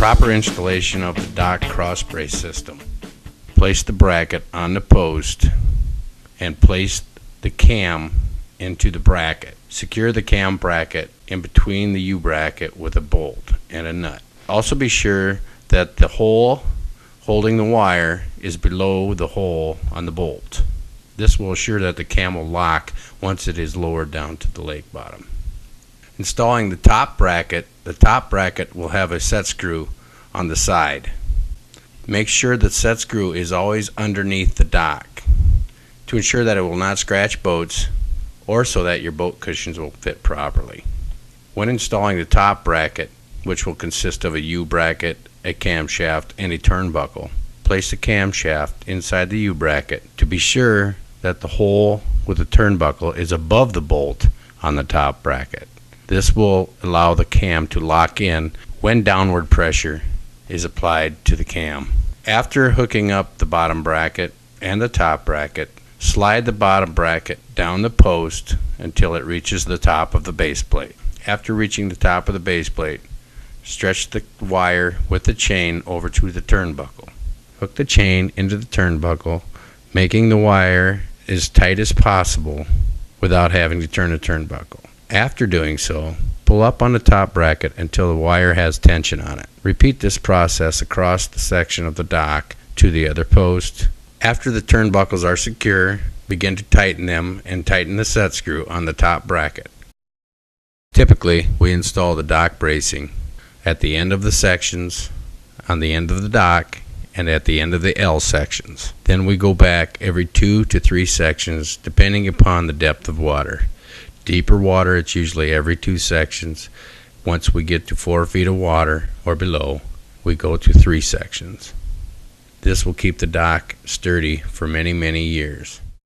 Proper installation of the dock cross brace system. Place the bracket on the post and place the cam into the bracket. Secure the cam bracket in between the U-bracket with a bolt and a nut. Also be sure that the hole holding the wire is below the hole on the bolt. This will assure that the cam will lock once it is lowered down to the lake bottom. Installing the top bracket will have a set screw on the side. Make sure the set screw is always underneath the dock to ensure that it will not scratch boats or so that your boat cushions will fit properly. When installing the top bracket, which will consist of a U-bracket, a camshaft, and a turnbuckle, place the camshaft inside the U-bracket to be sure that the hole with the turnbuckle is above the bolt on the top bracket. This will allow the cam to lock in when downward pressure is applied to the cam. After hooking up the bottom bracket and the top bracket, slide the bottom bracket down the post until it reaches the top of the base plate. After reaching the top of the base plate, stretch the wire with the chain over to the turnbuckle. Hook the chain into the turnbuckle, making the wire as tight as possible without having to turn the turnbuckle. After doing so, pull up on the top bracket until the wire has tension on it. Repeat this process across the section of the dock to the other post. After the turnbuckles are secure, begin to tighten them and tighten the set screw on the top bracket. Typically, we install the dock bracing at the end of the sections, on the end of the dock, and at the end of the L sections. Then we go back every 2 to 3 sections depending upon the depth of water. Deeper water, it's usually every 2 sections. Once we get to 4 feet of water or below, we go to 3 sections. This will keep the dock sturdy for many, many years.